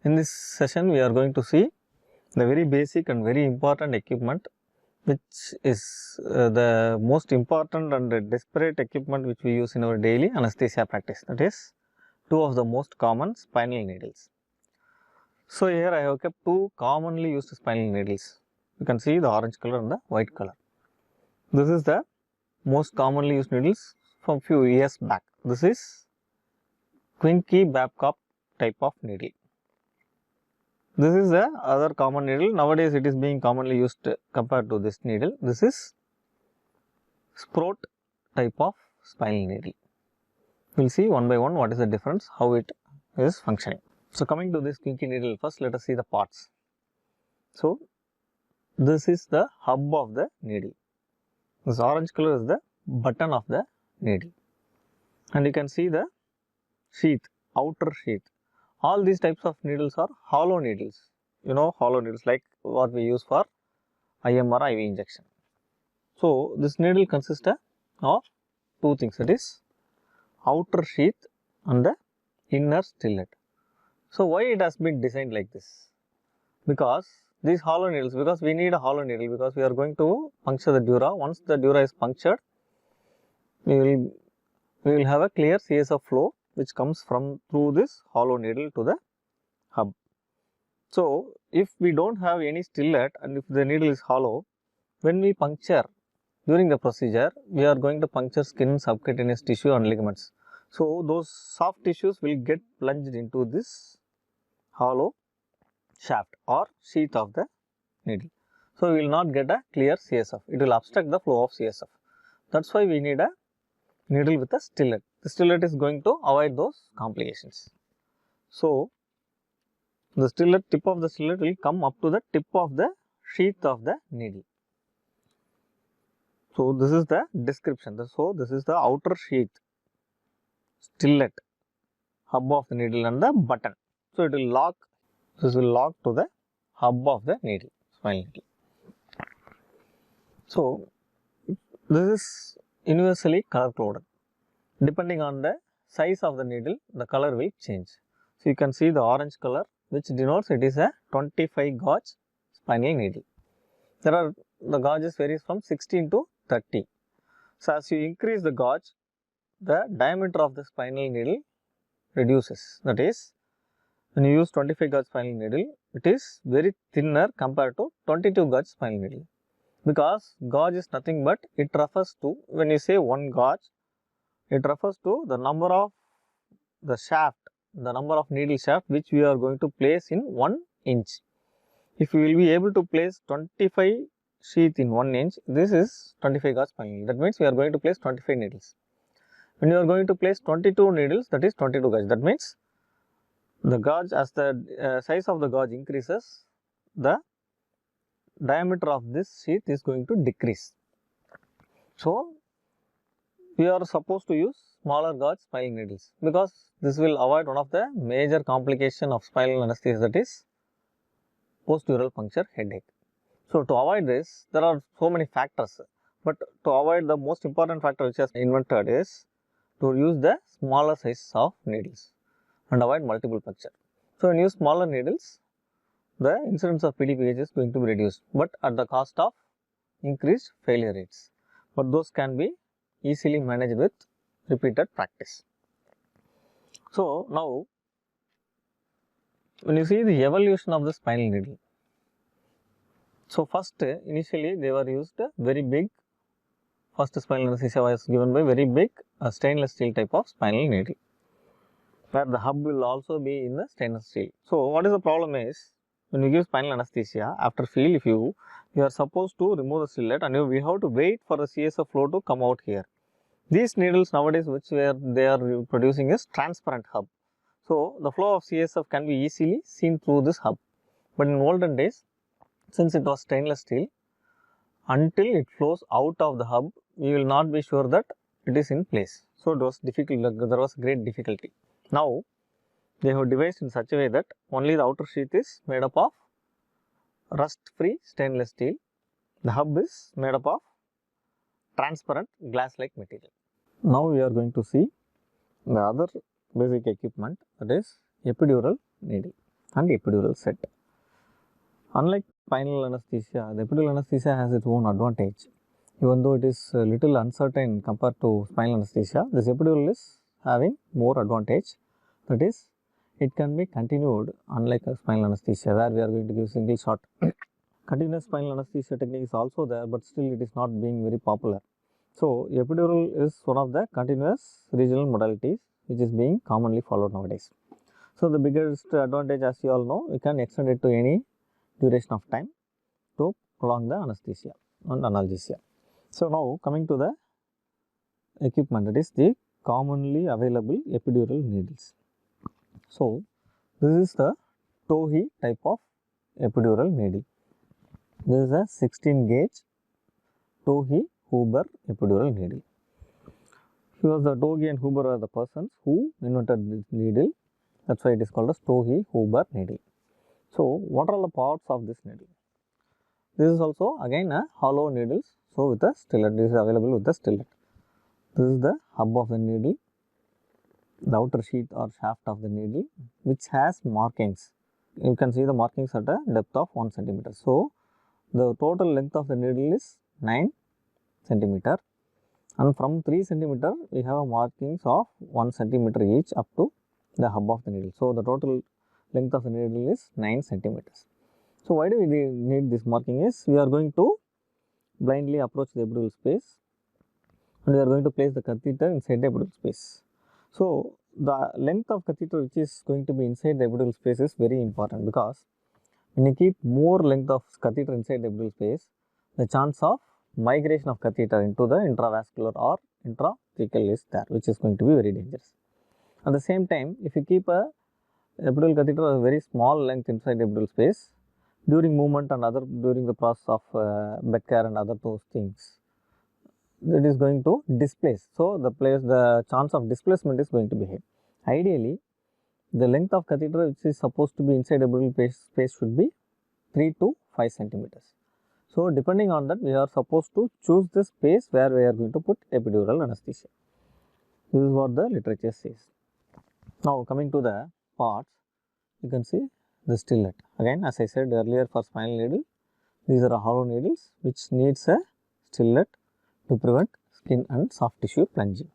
In this session, we are going to see the very basic and very important equipment, which is the most important and desperate equipment which we use in our daily anesthesia practice. That is, two of the most common spinal needles. So here I have kept two commonly used spinal needles. You can see the orange color and the white color. This is the most commonly used needles from few years back. This is Quincke-Babcock type of needle. This is the other common needle. Nowadays it is being commonly used compared to this needle. This is Sproat type of spinal needle. We will see one by one what is the difference, how it is functioning. So coming to this Quincke needle, first let us see the parts. So this is the hub of the needle. This orange color is the button of the needle. And you can see the sheath, outer sheath. All these types of needles are hollow needles. You know, hollow needles like what we use for IM or IV injection. So this needle consists of two things, that is outer sheath and the inner stellate. So why it has been designed like this? Because these hollow needles, because we need a hollow needle, because we are going to puncture the dura. Once the dura is punctured, we will have a clear CSF flow which comes from through this hollow needle to the hub. So if we don't have any stellate and if the needle is hollow, when we puncture during the procedure, we are going to puncture skin, subcutaneous tissue and ligaments. So those soft tissues will get plunged into this hollow shaft or sheath of the needle. So we will not get a clear CSF. It will obstruct the flow of CSF. That's why we need a needle with a stellate. The stellate is going to avoid those complications. So the stellate, tip of the stellate will come up to the tip of the sheath of the needle. So this is the description. So this is the outer sheath, stellate, hub of the needle and the button. So it will lock, this will lock to the hub of the needle, spinal needle. So this is universally color coded. Depending on the size of the needle, the color will change. So you can see the orange color, which denotes it is a 25 gauge spinal needle. The gauges varies from 16 to 30. So as you increase the gauge, the diameter of the spinal needle reduces. That is, when you use 25 gauge spinal needle, it is very thinner compared to 22 gauge spinal needle. Because gauge is nothing but, it refers to, when you say one gauge, it refers to the number of the shaft, the number of needle shaft which we are going to place in 1 inch. If we will be able to place 25 sheath in 1 inch, this is 25 gauge spinal needle. That means we are going to place 25 needles. When you are going to place 22 needles, that is 22 gauge. That means the gauge, as the size of the gauge increases, the diameter of this sheath is going to decrease. So we are supposed to use smaller gauge spinal needles, because this will avoid one of the major complication of spinal anesthesia, that is post-dural puncture headache. So to avoid this, there are so many factors, but to avoid, the most important factor which has invented is to use the smaller size of needles and avoid multiple puncture. So when you use smaller needles, the incidence of PDPH is going to be reduced, but at the cost of increased failure rates. But those can be easily managed with repeated practice. So now, when you see the evolution of the spinal needle, so first initially they were used very big. First spinal anesthesia was given by very big stainless steel type of spinal needle, where the hub will also be in the stainless steel. So what is the problem is, when we give spinal anesthesia, after field, if you are supposed to remove the stellate and we have to wait for the CSF flow to come out here. These needles nowadays which they are producing is transparent hub. So the flow of CSF can be easily seen through this hub. But in olden days, since it was stainless steel, until it flows out of the hub, we will not be sure that it is in place. So it was difficult, there was great difficulty. Now they have devised in such a way that only the outer sheath is made up of rust-free stainless steel. The hub is made up of transparent glass-like material. Now we are going to see the other basic equipment, that is epidural needle. and epidural set. Unlike spinal anesthesia, the epidural anesthesia has its own advantage. Even though it is a little uncertain compared to spinal anesthesia, this epidural is having more advantage. That is, it can be continued, unlike a spinal anesthesia where we are going to give single shot. Continuous spinal anesthesia technique is also there, but still it is not being very popular. So, epidural is one of the continuous regional modalities which is being commonly followed nowadays. So, the biggest advantage, as you all know, you can extend it to any duration of time to prolong the anesthesia and analgesia. So, now coming to the equipment, that is the commonly available epidural needles. So, this is the Tohei type of epidural needle. This is a 16 gauge Tohei Huber epidural needle. The Tohei and Huber are the persons who invented this needle. That's why it is called as Tohei Huber needle. So, what are the parts of this needle? This is also again a hollow needle. So, with a stellate, this is available with the stellate. This is the hub of the needle, the outer sheath or shaft of the needle, which has markings. You can see the markings at a depth of 1 centimeter. So, the total length of the needle is 9 centimeter, and from 3 centimeter we have markings of 1 centimeter each up to the hub of the needle. So, the total length of the needle is 9 centimeters. So, why do we need this marking is we are going to blindly approach the epidural space and we are going to place the catheter inside the epidural space. So, the length of catheter which is going to be inside the epidural space is very important, because when you keep more length of catheter inside the epidural space, the chance of migration of catheter into the intravascular or intrathecal is there, which is going to be very dangerous. At the same time, if you keep a epidural catheter of a very small length inside the epidural space, during movement and during the process of bed care and other those things, it is going to displace. So, the chance of displacement is going to be high. Ideally, the length of catheter which is supposed to be inside epidural space should be 3 to 5 centimeters. So, depending on that, we are supposed to choose the space where we are going to put epidural anesthesia. This is what the literature says. Now, coming to the parts, you can see the stellate. Again, as I said earlier, for spinal needle, these are hollow needles which needs a stellate to prevent skin and soft tissue plunging.